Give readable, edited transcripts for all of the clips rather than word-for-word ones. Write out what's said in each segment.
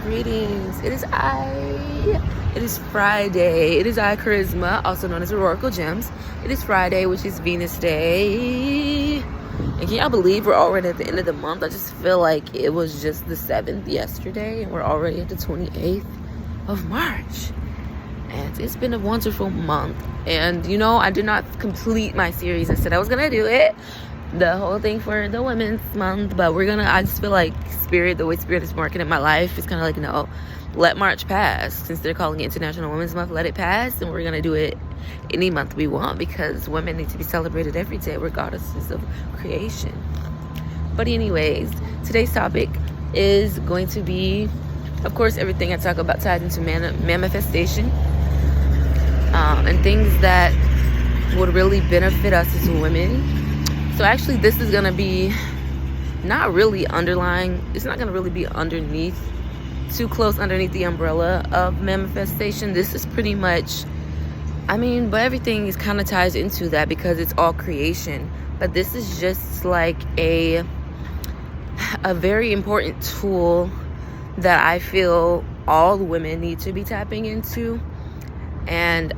Greetings. It is Friday. It is I, Charisma, also known as Auroraclegemz. It is Friday, which is Venus Day. And can y'all believe we're already at the end of the month? I just feel like it was just the 7th yesterday, and we're already at the 28th of March. And it's been a wonderful month. And, I did not complete my series. I said I was going to do it. The whole thing for the Women's Month. But I just feel like the way Spirit is working in my life is kind of like, no, let March pass. Since they're calling it International Women's Month, let it pass. And we're going to do it any month we want, because women need to be celebrated every day, regardless of creation. But anyways, today's topic is going to be, of course, everything I talk about tied into manifestation. And things that would really benefit us as women. So actually, this is going to be not really underlying. It's not going to really be too close underneath the umbrella of manifestation. This is pretty much, but everything is kind of ties into that because it's all creation. But this is just like a very important tool that I feel all women need to be tapping into. And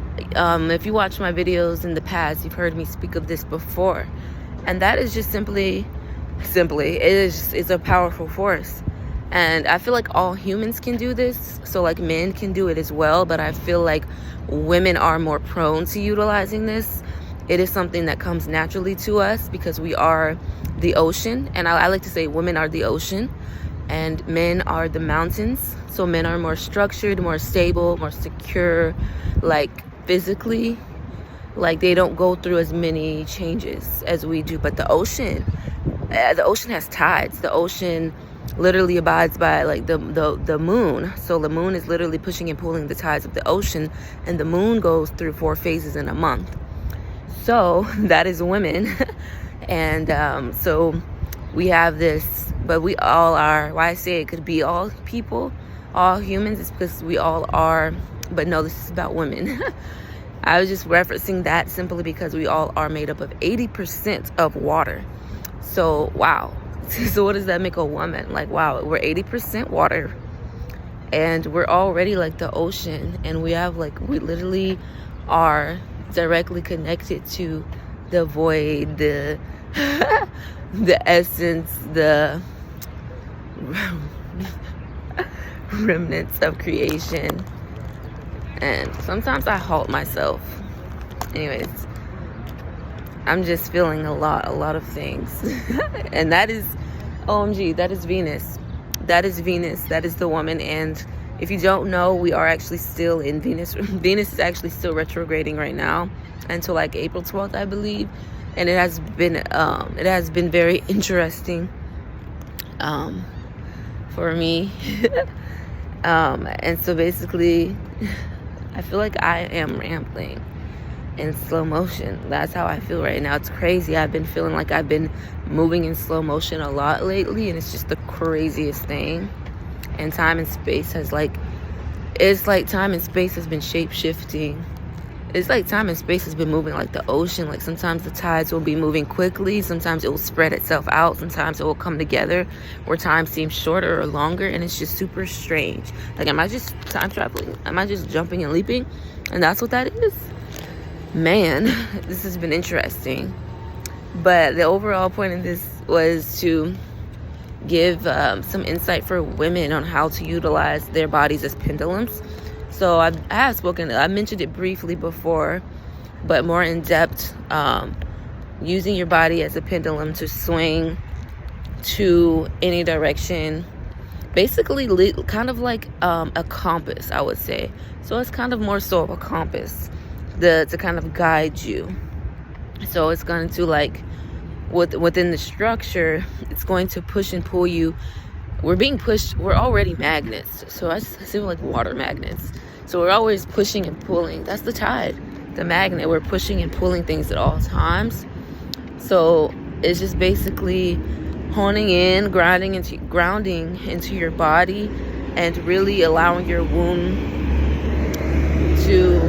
if you watch my videos in the past, you've heard me speak of this before. And that is just simply, it's a powerful force. And I feel like all humans can do this. So like men can do it as well. But I feel like women are more prone to utilizing this. It is something that comes naturally to us because we are the ocean. And I like to say women are the ocean and men are the mountains. So men are more structured, more stable, more secure, like physically. Like they don't go through as many changes as we do. But the ocean has tides. The ocean literally abides by like the moon. So the moon is literally pushing and pulling the tides of the ocean, and the moon goes through 4 phases in a month. So that is women. And so we have this, but we all are. Why I say it could be all people, all humans, is because we all are. But no, this is about women. I was just referencing that simply because we all are made up of 80% of water. So, wow. So what does that make a woman? Like, wow, we're 80% water. And we're already like the ocean. And we literally are directly connected to the void, the essence, the remnants of creation. And sometimes I halt myself. Anyways, I'm just feeling a lot of things. And that is, OMG, that is Venus. That is Venus. That is the woman. And if you don't know, we are actually still in Venus. Venus is actually still retrograding right now until like April 12th, I believe. And it has been very interesting for me. And so basically, I feel like I am rambling in slow motion. That's how I feel right now. It's crazy. I've been feeling like I've been moving in slow motion a lot lately, and it's just the craziest thing. And time and space has time and space has been shape-shifting. It's like time and space has been moving like the ocean. Like sometimes the tides will be moving quickly. Sometimes it will spread itself out. Sometimes it will come together where time seems shorter or longer. And it's just super strange. Like, am I just time traveling? Am I just jumping and leaping? And that's what that is. Man, this has been interesting. But the overall point of this was to give some insight for women on how to utilize their bodies as pendulums. So I mentioned it briefly before, but more in depth, using your body as a pendulum to swing to any direction, basically kind of like a compass, I would say. So it's kind of more so of a compass to kind of guide you. So it's going to within the structure, it's going to push and pull you. We're being pushed. We're already magnets. So I feel like water magnets. So we're always pushing and pulling. That's the tide, the magnet. We're pushing and pulling things at all times. So it's just basically honing in, grounding into your body, and really allowing your womb to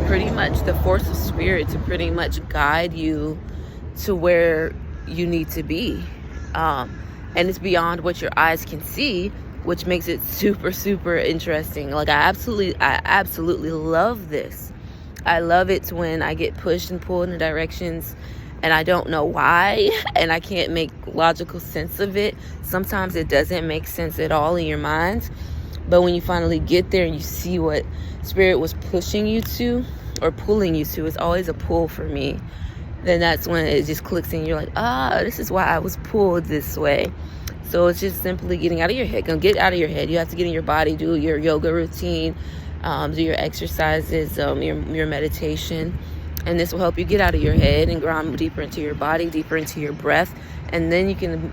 pretty much, the force of spirit to pretty much guide you to where you need to be. And it's beyond what your eyes can see. which makes it super, super interesting. Like, I absolutely love this. I love it when I get pushed and pulled in directions and I don't know why, and I can't make logical sense of it. Sometimes it doesn't make sense at all in your mind, but when you finally get there and you see what spirit was pushing you to or pulling you to, it's always a pull for me. Then that's when it just clicks and you're like, this is why I was pulled this way. So it's just simply getting out of your head. Get out of your head. You have to get in your body, do your yoga routine, do your exercises, your meditation. And this will help you get out of your head and ground deeper into your body, deeper into your breath. And then you can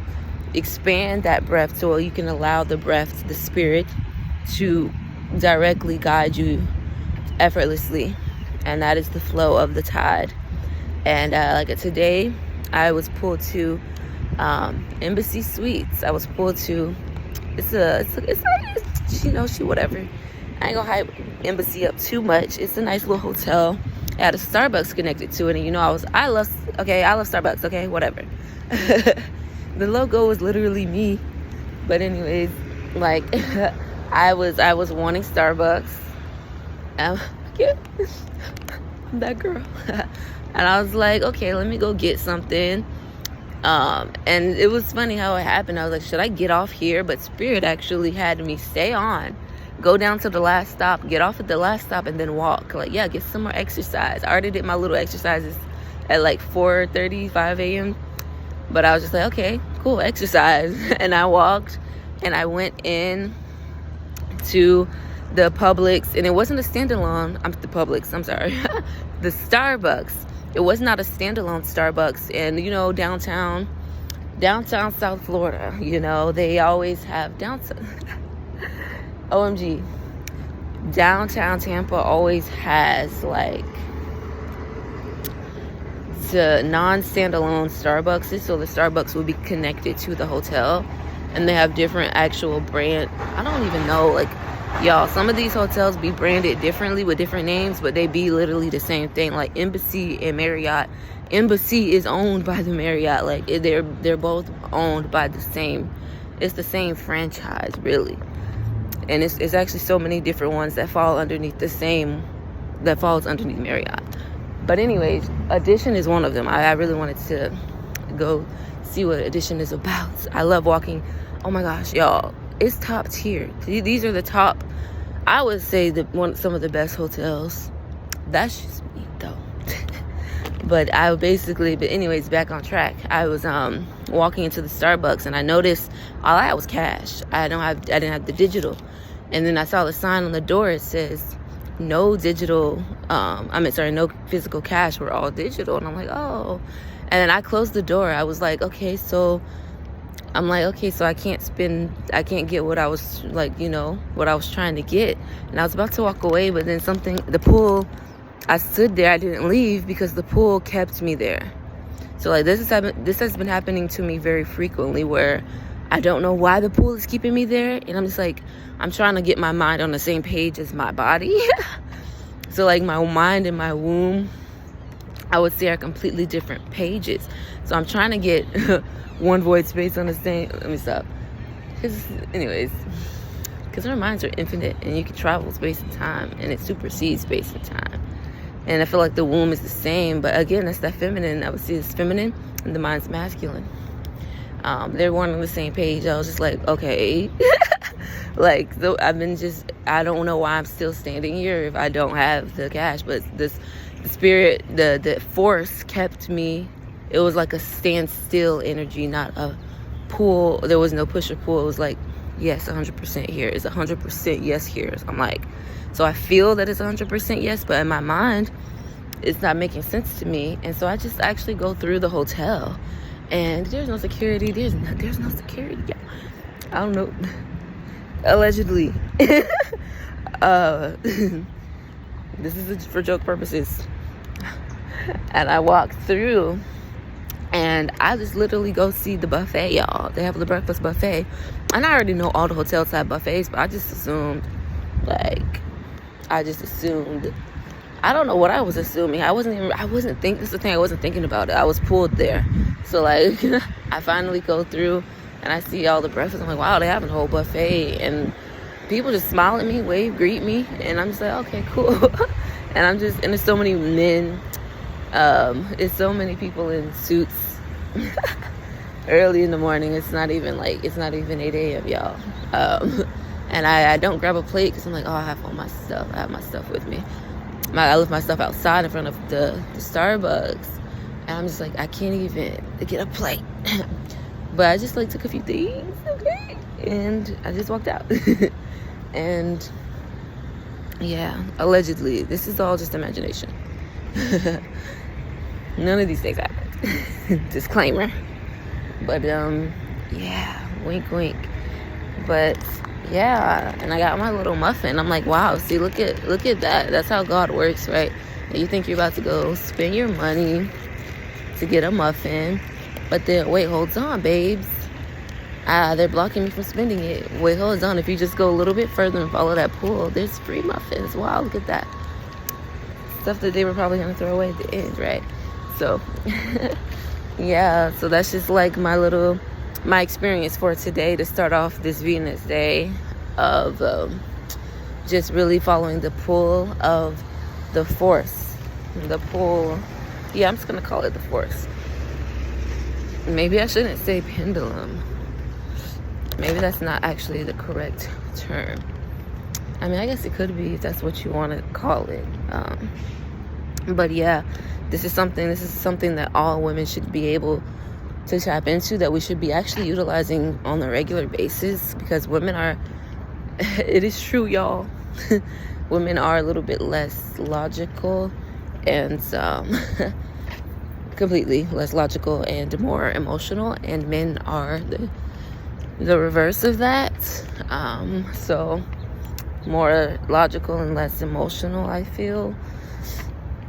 expand that breath so you can allow the breath, the spirit, to directly guide you effortlessly. And that is the flow of the tide. And like today, I was pulled to Embassy Suites. I was pulled to, it's whatever. I ain't gonna hype Embassy up too much. It's a nice little hotel. It had a Starbucks connected to it, and I love Starbucks, okay, whatever. The logo was literally me. But anyways, like, I was wanting Starbucks. I'm that girl. And I was like, okay, let me go get something. And it was funny how it happened. I was like, should I get off here? But Spirit actually had me stay on, go down to the last stop, get off at the last stop, and then walk. Like, yeah, get some more exercise. I already did my little exercises at like 4:35 a.m. But I was just like, okay, cool, exercise. And I walked and I went in to the Publix, and it wasn't a standalone. The Publix, I'm sorry. The Starbucks. It was not a standalone Starbucks. And, downtown South Florida, they always have downtown. OMG. Downtown Tampa always has, like, the non-standalone Starbucks. So the Starbucks will be connected to the hotel. And they have different actual brand. I don't even know, like, y'all, some of these hotels be branded differently with different names, but they be literally the same thing. Like Embassy and Marriott. Embassy is owned by the Marriott. Like, they're both owned by the same franchise, really. And it's actually so many different ones that falls underneath Marriott. But anyways, Edition is one of them. I really wanted to go see what Edition is about. I love walking. Oh my gosh, y'all. It's top tier. These are the top, I would say, some of the best hotels. That's just me, though. But anyways, back on track. I was walking into the Starbucks, and I noticed all I had was cash. I didn't have the digital. And then I saw the sign on the door. It says, no digital, no physical cash. We're all digital. And I'm like, oh. And then I closed the door. I was like, okay, so I can't get what I was, like, what I was trying to get. And I was about to walk away, but then the pool, I stood there. I didn't leave because the pool kept me there. So, like, this has been happening to me very frequently, where I don't know why the pool is keeping me there. And I'm just like, I'm trying to get my mind on the same page as my body. So, like, my mind and my womb, I would say, are completely different pages. So I'm trying to get one void space on the same. Let me stop. Because our minds are infinite, and you can travel space and time, and it supersedes space and time. And I feel like the womb is the same, but again, that's that feminine. I would see it's feminine, and the mind's masculine. They're one on the same page. I was just like, okay. Like, I don't know why I'm still standing here if I don't have the cash, but the spirit, the force kept me. It was like a standstill energy, not a pull. There was no push or pull. It was like, yes, 100% here. It's 100% yes here. I'm like, so I feel that it's 100% yes, but in my mind, it's not making sense to me. And so I just actually go through the hotel, and there's no security. There's no security. Yeah. I don't know. Allegedly. This is for joke purposes. And I walked through, and I just literally go see the buffet, y'all. They have the breakfast buffet. And I already know all the hotels have buffets, but I just assumed. I don't know what I was assuming. I wasn't thinking about it. I was pulled there. So, like, I finally go through and I see all the breakfast. I'm like, wow, they having a whole buffet, and people just smile at me, wave, greet me, and I'm just like, okay, cool. And there's so many men, it's so many people in suits early in the morning. It's not even 8 a.m., y'all. And I don't grab a plate because I'm like, oh, I have all my stuff. I have my stuff with me. I left my stuff outside in front of the Starbucks, and I'm just like, I can't even get a plate. But I just took a few things, okay, and I just walked out. And yeah, allegedly, this is all just imagination. None of these things happened. Disclaimer. But yeah, wink wink. But yeah, and I got my little muffin. I'm like, wow, see, look at that. That's how God works, right? You think you're about to go spend your money to get a muffin, but then wait, hold on, babes. They're blocking me from spending it. Wait, hold on. If you just go a little bit further and follow that pool, there's free muffins. Wow, look at that. Stuff that they were probably going to throw away at the end, right? So, yeah. So that's just my experience for today to start off this Venus day of just really following the pull of the force. The pull. Yeah, I'm just going to call it the force. Maybe I shouldn't say pendulum. Maybe that's not actually the correct term. I mean, I guess it could be if that's what you want to call it. But yeah, this is something that all women should be able to tap into, that we should be actually utilizing on a regular basis, because women are, it is true, y'all. Women are a little bit less logical and completely less logical and more emotional, and men are the reverse of that. So more logical and less emotional, I feel.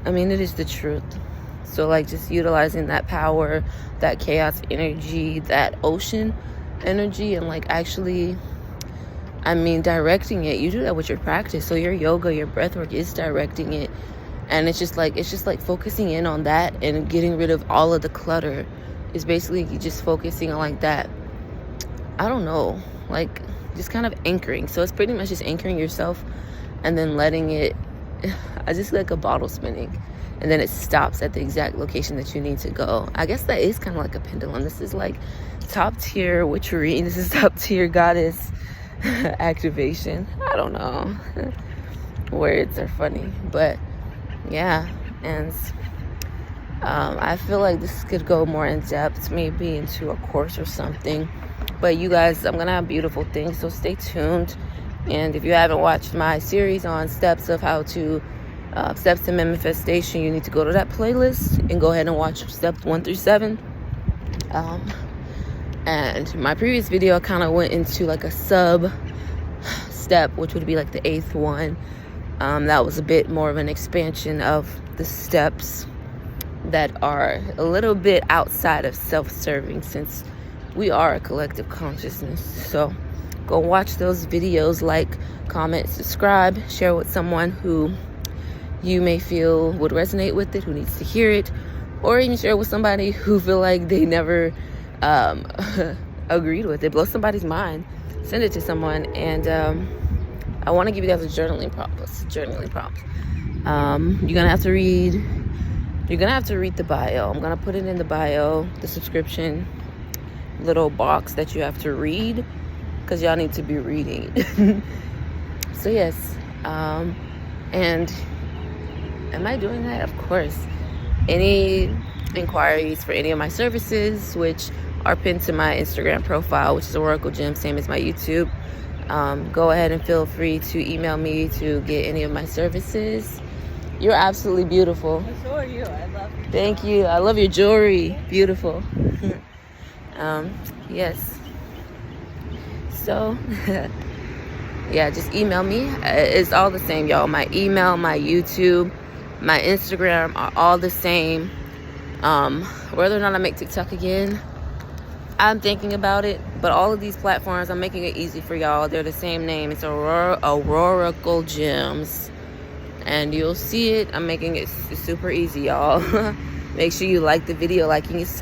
I mean, it is the truth. So just utilizing that power, that chaos energy, that ocean energy, and actually, I mean, directing it. You do that with your practice. So your yoga, your breath work is directing it. And it's just focusing in on that and getting rid of all of the clutter. Is basically just focusing on that, I don't know, just kind of anchoring. So it's pretty much just anchoring yourself and then letting it, I just a bottle spinning, and then it stops at the exact location that you need to go. I guess that is kind of like a pendulum. This is top tier witchery. This is top tier goddess activation. I don't know. Words are funny, but yeah. And I feel like this could go more in depth, maybe into a course or something. But you guys, I'm gonna have beautiful things, so stay tuned. And if you haven't watched my series on steps to manifestation, you need to go to that playlist and go ahead and watch steps 1 through 7. And my previous video, I kind of went into a sub step, which would be the 8th one. That was a bit more of an expansion of the steps that are a little bit outside of self-serving, since we are a collective consciousness. So go watch those videos, comment, subscribe, share with someone who you may feel would resonate with it, who needs to hear it, or even share with somebody who feel like they never agreed with it. Blow somebody's mind. Send it to someone. And I want to give you guys a journaling prompt. You're gonna have to read the bio. I'm gonna put it in the bio, the subscription little box that you have to read, because y'all need to be reading it. So yes, and am I doing that? Of course. Any inquiries for any of my services, which are pinned to my Instagram profile, which is Auroraclegemz, same as my YouTube, go ahead and feel free to email me to get any of my services. You're absolutely beautiful. So are you. I love you. Thank you. I love your jewelry. Beautiful. Yes. So yeah, just email me. It's all the same, y'all. My email, my YouTube, my Instagram are all the same. Whether or not I make TikTok again, I'm thinking about it. But all of these platforms, I'm making it easy for y'all. They're the same name. It's Auroraclegemz, and you'll see it. I'm making it super easy, y'all. Make sure you like the video. Liking is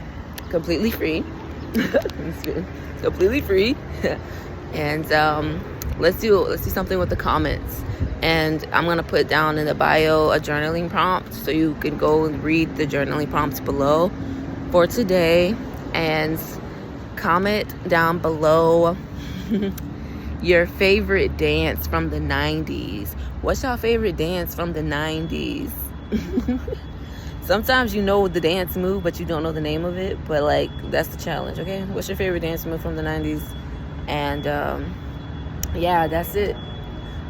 completely free. It's completely free. And let's do something with the comments. And I'm gonna put down in the bio a journaling prompt, so you can go and read the journaling prompts below for today. And comment down below your favorite dance from the 90s. What's your favorite dance from the 90s? Sometimes you know the dance move, but you don't know the name of it. But like, that's the challenge, okay? What's your favorite dance move from the 90s? And yeah, that's it.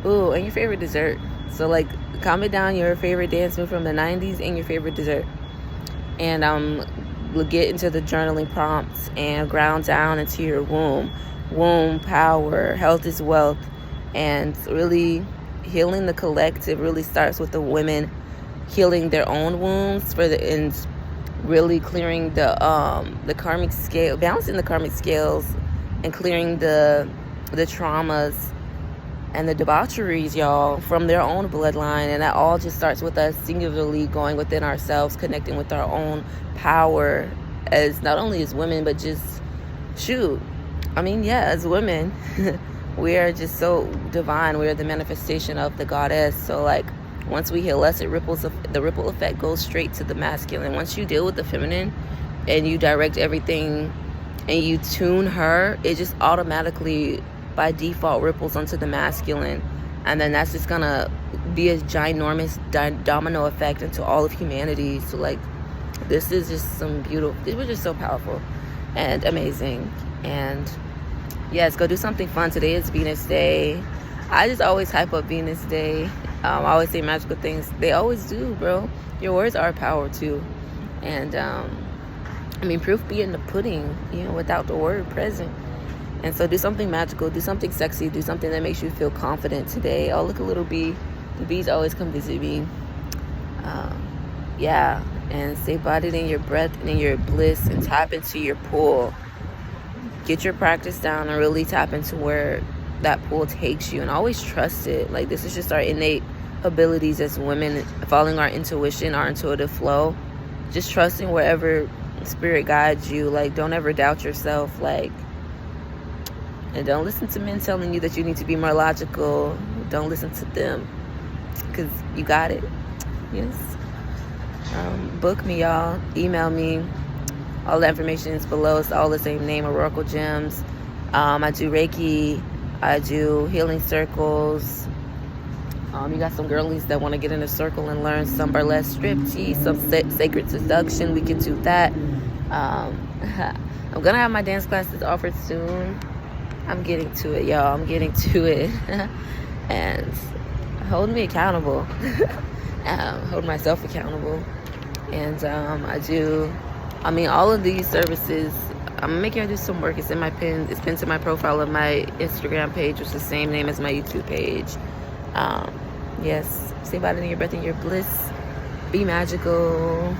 Ooh, and your favorite dessert. So like, comment down your favorite dance move from the 90s and your favorite dessert. And we'll get into the journaling prompts and ground down into your womb power. Health is wealth. And really healing the collective really starts with the women healing their own wounds and really clearing the karmic scale, balancing the karmic scales, and clearing the traumas and the debaucheries, y'all, from their own bloodline. And that all just starts with us singularly going within ourselves, connecting with our own power, as not only as women, but just as women. We are just so divine. We are the manifestation of the goddess. So like, once we heal us, the ripple effect goes straight to the masculine. Once you deal with the feminine and you direct everything and you tune her, it just automatically by default ripples onto the masculine. And then that's just gonna be a ginormous domino effect into all of humanity. So like, this is just we're just so powerful and amazing. And yes, go do something fun. Today is Venus Day. I just always hype up Venus Day. I always say magical things. They always do, bro. Your words are power too. And proof be in the pudding, without the word present. And so do something magical, do something sexy, do something that makes you feel confident today. Oh, look, a little bee. The bees always come visit me. Yeah, and stay bodied in your breath and in your bliss, and tap into your pull. Get your practice down and really tap into where that pull takes you, and always trust it. Like, this is just our innate abilities as women, following our intuition, our intuitive flow, just trusting wherever spirit guides you. Like, don't ever doubt yourself. Like, and don't listen to men telling you that you need to be more logical. Don't listen to them, because you got it. Yes. Book me, y'all. Email me. All the information is below. It's all the same name, Auroraclegemz. I do Reiki. I do healing circles. You got some girlies that want to get in a circle and learn some burlesque striptease, some sacred seduction. We can do that. I'm gonna have my dance classes offered soon. I'm getting to it, y'all. I'm getting to it. And hold me accountable. Hold myself accountable. And all of these services, I'm making her do some work. It's pinned to my profile of my Instagram page, which is the same name as my YouTube page. Yes, stay bodied in your breath and your bliss. Be magical.